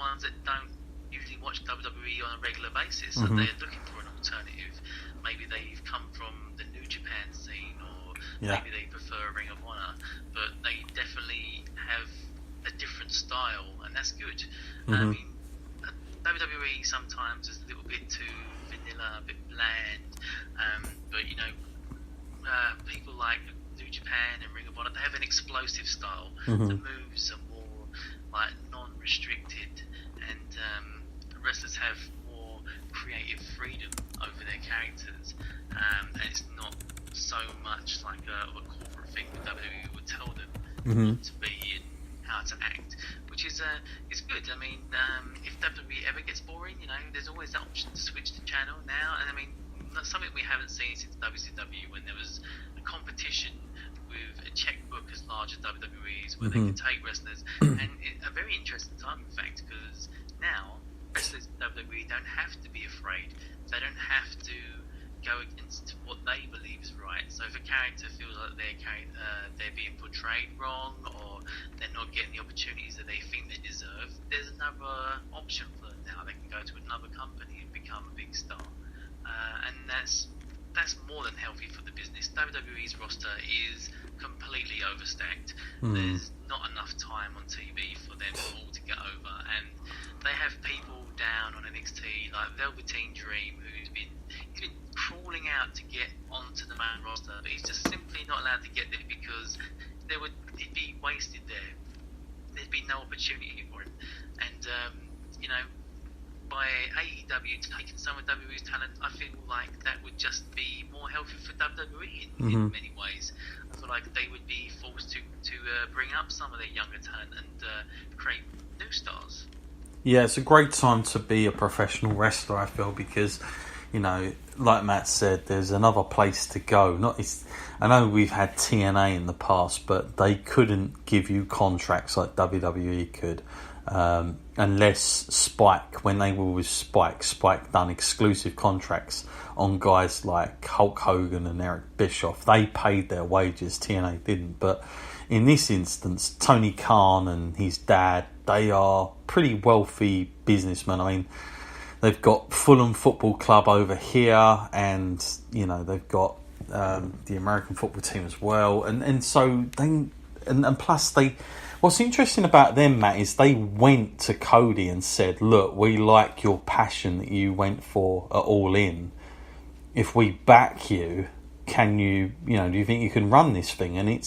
ones that don't usually watch WWE on a regular basis, so they're looking for an alternative. Maybe they've come from the New Japan scene, or maybe they prefer Ring of Honor, but they definitely have a different style, and that's good. I mean, WWE sometimes is a little bit too vanilla, a bit bland, but you know, people like New Japan and Ring of Honor, they have an explosive style. The moves are more like non-restricted, and wrestlers have more creative freedom over their characters, and it's not so much like a corporate thing that WWE would tell them what to be and how to act, which is good. I mean, if WWE ever gets boring, you know, there's always that option to switch the channel now, and I mean, that's something we haven't seen since WCW, when there was a competition with a checkbook as large as WWE's, where they could take wrestlers, and a very interesting time, in fact, because now wrestlers in WWE don't have to be afraid. They don't have to go against what they believe is right. So if a character feels like they're being portrayed wrong, or they're not getting the opportunities that they think they deserve, there's another option for them now. They can go to another company and become a big star, and that's more than healthy for the business. WWE's roster is completely overstacked. There's not enough time on TV for them all to get over, and they have people down on NXT like Velveteen Dream, he's been crawling out to get onto the main roster, but he's just simply not allowed to get there because he'd be wasted there. There'd be no opportunity for him, and you know, by AEW taking some of WWE's talent, I feel like that would just be more healthy for WWE in many ways. I feel like they would be forced to bring up some of their younger talent and create new stars. Yeah, it's a great time to be a professional wrestler, I feel, because, you know, like Matt said, there's another place to go. I know we've had TNA in the past, but they couldn't give you contracts like WWE could. Unless Spike, when they were with Spike done exclusive contracts on guys like Hulk Hogan and Eric Bischoff. They paid their wages, TNA didn't. But in this instance, Tony Khan and his dad, they are pretty wealthy businessmen. I mean, they've got Fulham Football Club over here, and, you know, they've got the American football team as well. And so they, and plus they, what's interesting about them, Matt, is they went to Cody and said, look, we like your passion that you went for at All In. If we back you, can you, do you think you can run this thing? And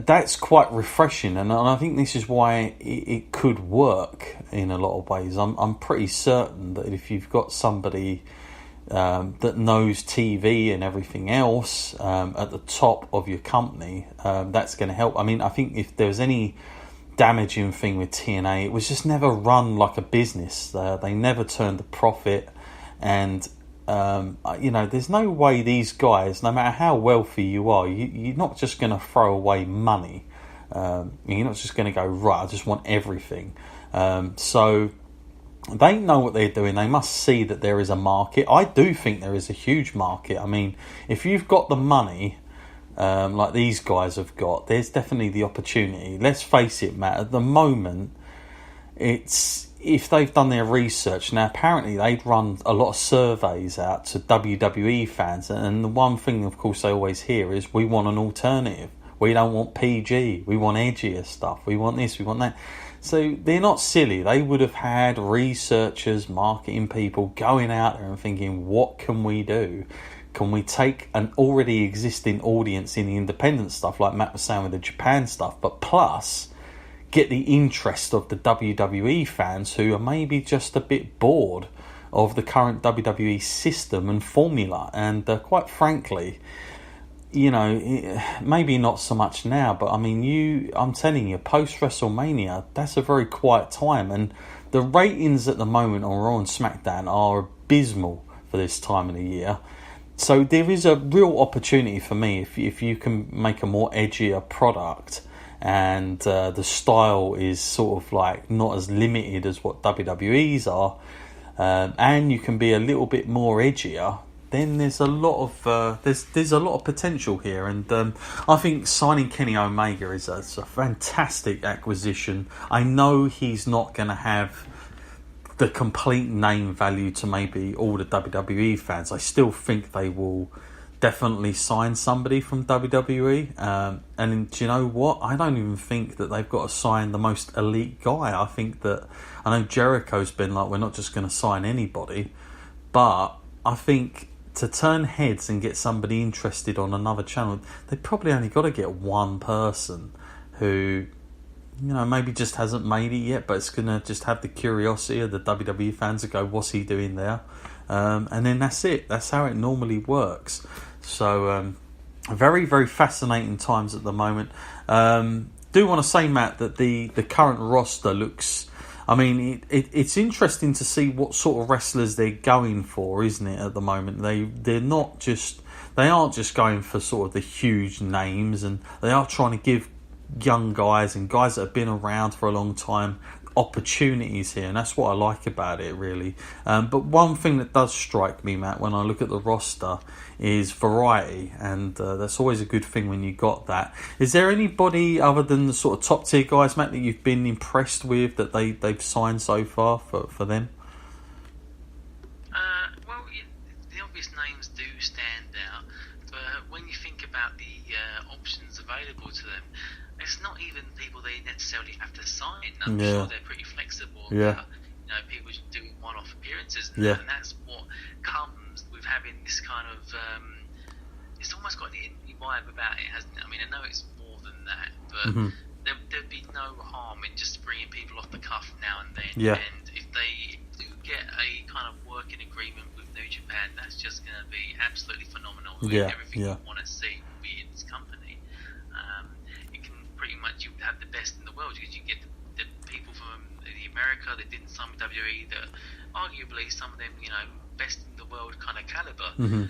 that's quite refreshing, and I think this is why it could work in a lot of ways. I'm pretty certain that if you've got somebody that knows TV and everything else at the top of your company, that's going to help. I mean, I think if there was any damaging thing with TNA, it was just never run like a business. They never turned a profit, and there's no way these guys, no matter how wealthy you are, you're not just going to throw away money. You're not just going to go, right, I just want everything. So they know what they're doing. They must see that there is a market. I do think there is a huge market. I mean, if you've got the money, like these guys have got, there's definitely the opportunity. Let's face it, Matt, at the moment, if they've done their research, now apparently they'd run a lot of surveys out to WWE fans, and the one thing, of course, they always hear is, we want an alternative. We don't want PG. We want edgier stuff. We want this, we want that. So they're not silly. They would have had researchers, marketing people going out there and thinking, what can we do? Can we take an already existing audience in the independent stuff, like Matt was saying with the Japan stuff, but plus get the interest of the WWE fans who are maybe just a bit bored of the current WWE system and formula. And quite frankly, maybe not so much now, but I mean, I'm telling you, post WrestleMania, that's a very quiet time, and the ratings at the moment on Raw and SmackDown are abysmal for this time of the year. So there is a real opportunity for me if you can make a more edgier product, and the style is sort of like not as limited as what WWE's are, and you can be a little bit more edgier, then there's a lot of there's a lot of potential here, and I think signing Kenny Omega is a fantastic acquisition. I know he's not going to have the complete name value to maybe all the WWE fans. I still think they will definitely sign somebody from WWE. And do you know what? I don't even think that they've got to sign the most elite guy. I think that, I know Jericho's been like, we're not just going to sign anybody, but I think to turn heads and get somebody interested on another channel, they probably only got to get one person who, you know, maybe just hasn't made it yet, but it's going to just have the curiosity of the WWE fans to go, what's he doing there? And then that's it. That's how it normally works. So, very, very fascinating times at the moment. Do want to say, Matt, that the current roster looks... I mean, it's interesting to see what sort of wrestlers they're going for, isn't it, at the moment? They aren't just going for sort of the huge names, and they are trying to give young guys and guys that have been around for a long time opportunities here, and that's what I like about it, really. But one thing that does strike me, Matt, when I look at the roster is variety, and that's always a good thing when you got that. Is there anybody other than the sort of top tier guys, Matt, that you've been impressed with that they've signed so far for them? Well, the obvious names do stand out, but when you think about the options available to them, it's not even people they necessarily have to sign. I'm sure they're pretty flexible. About, people doing one-off appearances, and that's what comes with having this kind of. It's almost got the indie vibe about it, hasn't it? I mean, I know it's more than that, but there'd be no harm in just bringing people off the cuff now and then. Yeah. And if they do get a kind of working agreement with New Japan, that's just going to be absolutely phenomenal. Everything you want to see will be in this company. Pretty much you have the best in the world because you get the people from the America that didn't sign with WWE that arguably some of them, best in the world kind of caliber. But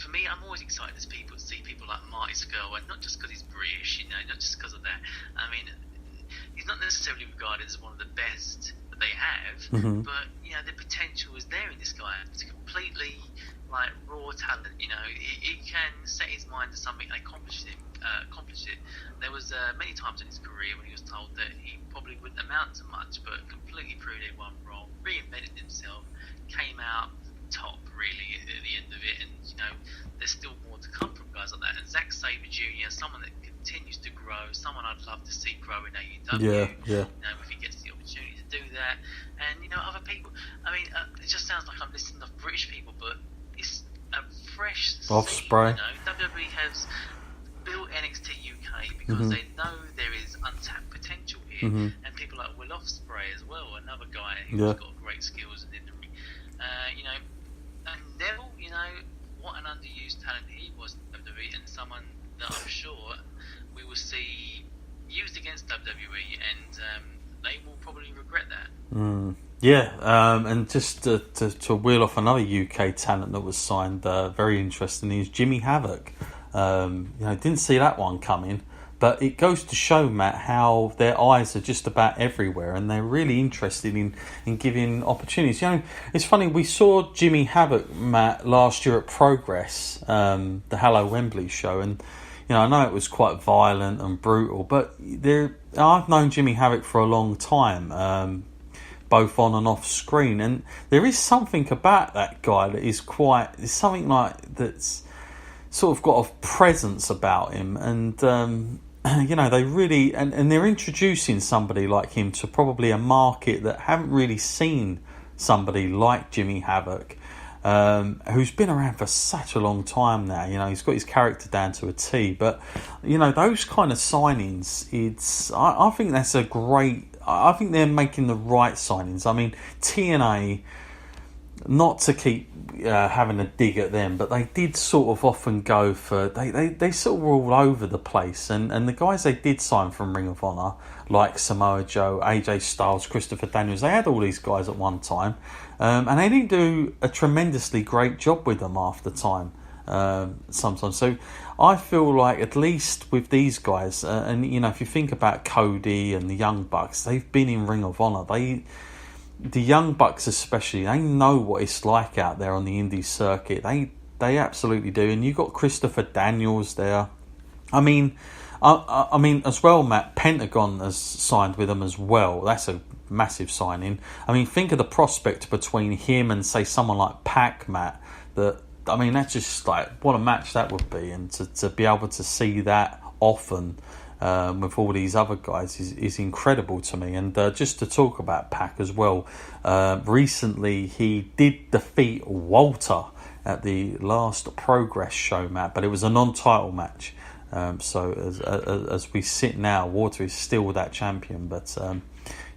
for me, I'm always excited to see people like Marty Scurll, and not just because he's British, not just because of that. I mean, he's not necessarily regarded as one of the best that they have, but the potential is there in this guy. It's completely like raw talent. He can set his mind to something and accomplish it. There was many times in his career when he was told that he probably wouldn't amount to much, but completely proved everyone wrong, reinvented himself, came out top really at the end of it, and there's still more to come from guys like that. And Zack Sabre Jr., someone that continues to grow, someone I'd love to see grow in AEW. If he gets the opportunity to do that, and other people. I mean, it just sounds like I'm listing off British people, but it's a fresh Ospreay. WWE has built NXT UK because they know there is untapped potential here, and people like Will Ospreay as well, another guy who's got great skills in the ring. And Neville, what an underused talent he was in WWE, and someone that I'm sure we will see used against WWE, and they will probably regret that. And just to wheel off another UK talent that was signed, very interesting, is Jimmy Havoc. Didn't see that one coming, but it goes to show, Matt, how their eyes are just about everywhere, and they're really interested in giving opportunities. It's funny, we saw Jimmy Havoc, Matt, last year at Progress, the Hello Wembley show, and I know it was quite violent and brutal, but I've known Jimmy Havoc for a long time, both on and off screen, and there is something about that guy that is it's something like that's sort of got a presence about him, and they really and they're introducing somebody like him to probably a market that haven't really seen somebody like Jimmy Havoc, who's been around for such a long time now. He's got his character down to a T, but those kind of signings, I think that's a great. I think they're making the right signings. I mean, TNA, not to keep having a dig at them, but they did sort of often go for they sort of were all over the place, and the guys they did sign from Ring of Honor, like Samoa Joe, AJ Styles, Christopher Daniels, they had all these guys at one time, and they didn't do a tremendously great job with them after time sometimes. So I feel like at least with these guys, and if you think about Cody and the Young Bucks, they've been in Ring of Honor. the Young Bucks especially, they know what it's like out there on the indie circuit. They absolutely do. And you got Christopher Daniels there. I mean, as well, Matt, Pentagon has signed with them as well. That's a massive signing. I mean, think of the prospect between him and, say, someone like Pac, Matt. That's just like, what a match that would be. And to be able to see that often with all these other guys is incredible to me. And just to talk about Pac as well, recently he did defeat Walter at the last Progress show, Matt, but it was a non-title match. So as we sit now, Walter is still that champion, but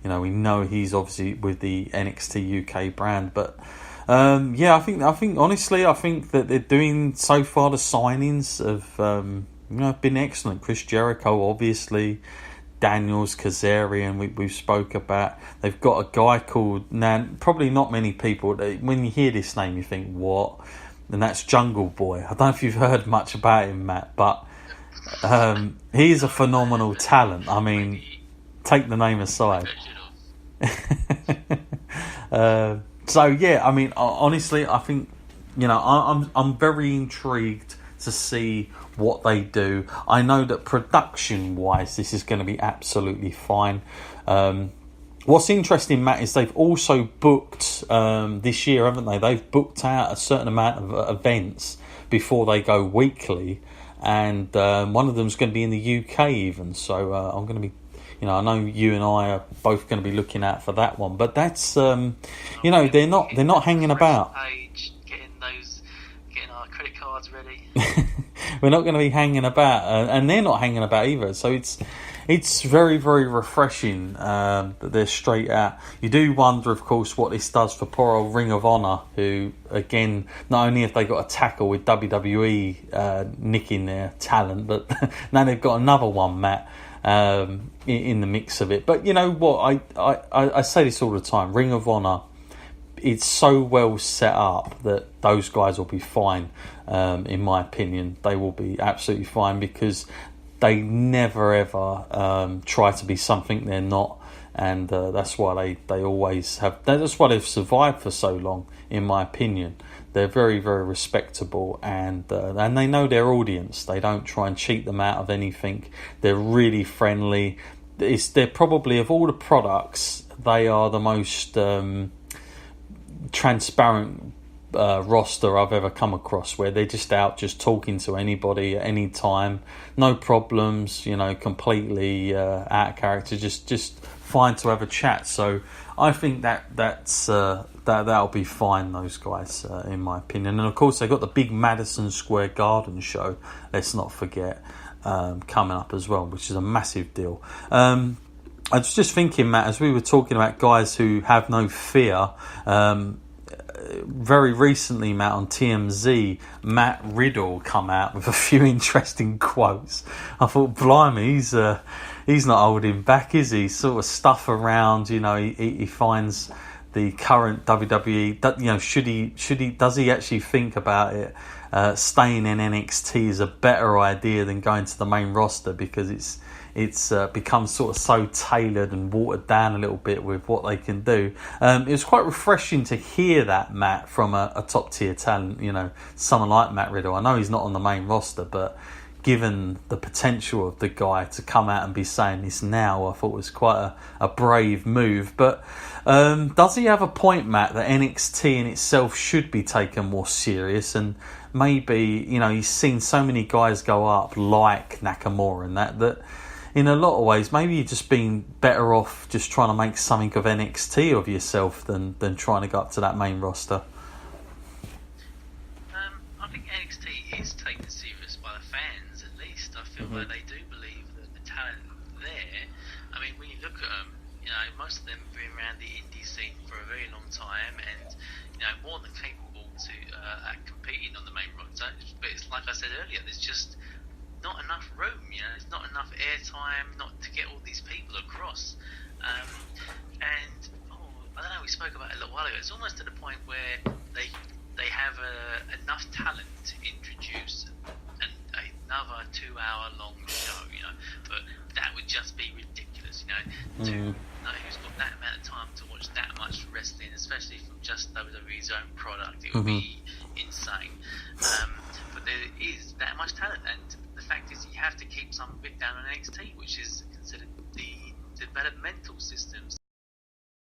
we know he's obviously with the NXT UK brand. But I think honestly, I think that they're doing so far, the signings have been excellent. Chris Jericho, obviously, Daniels, Kazarian, we've spoke about. They've got a guy called, now probably not many people, when you hear this name you think, what? And that's Jungle Boy. I don't know if you've heard much about him, Matt, but he's a phenomenal talent. I mean, take the name aside. Honestly, I think, I'm very intrigued to see what they do. I know that production wise this is going to be absolutely fine. What's interesting, Matt, is they've also booked this year, haven't they? They've booked out a certain amount of events before they go weekly, and one of them's going to be in the UK even. So I'm going to be, I know you and I are both going to be looking out for that one. But that's, they're not hanging about. Getting our credit cards ready. We're not going to be hanging about, and they're not hanging about either. So it's very, very refreshing that they're straight out. You do wonder, of course, what this does for poor old Ring of Honor, who, again, not only have they got a tackle with WWE nicking their talent, but now they've got another one, Matt, in the mix of it. But you know what? I say this all the time. Ring of Honor, it's so well set up that those guys will be fine. In my opinion, they will be absolutely fine because they never ever try to be something they're not, and that's why they always have. That's why they've survived for so long. In my opinion, they're very, very respectable, and they know their audience. They don't try and cheat them out of anything. They're really friendly. They're probably, of all the products, they are the most transparent roster I've ever come across, where they're just out just talking to anybody at any time, no problems, completely out of character, just fine to have a chat. So I think that'll be fine, those guys, in my opinion. And of course they got the big Madison Square Garden show, let's not forget, coming up as well, which is a massive deal. I was just thinking, Matt, as we were talking about guys who have no fear, very recently, Matt, on TMZ, Matt Riddle come out with a few interesting quotes. I thought, blimey, he's not holding back, is he? Sort of stuff around, he finds the current WWE, does he actually think about it? Staying in NXT is a better idea than going to the main roster, because it's become sort of so tailored and watered down a little bit with what they can do. It was quite refreshing to hear that, Matt, from a top tier talent, someone like Matt Riddle. I know he's not on the main roster, but given the potential of the guy to come out and be saying this now, I thought was quite a brave move. But does he have a point, Matt, that NXT in itself should be taken more serious? And maybe, he's seen so many guys go up like Nakamura and that in a lot of ways, maybe you've just been better off just trying to make something of NXT of yourself than trying to go up to that main roster. I think NXT is taken serious by the fans, at least. I feel like they do believe that the talent there. I mean, when you look at them, most of them have been around the indie scene for a very long time, and more than capable to competing on the main roster. But it's like I said earlier, there's just not enough room, there's not enough airtime not to get all these people across. And I don't know, we spoke about it a little while ago, it's almost to the point where they have enough talent to introduce another 2-hour long show, but that would just be ridiculous, to know who's got that amount of time to watch that much wrestling, especially from just WWE's own product. It would be insane. But there is that much talent, and the fact is you have to keep some of it down on NXT, which is considered the developmental system.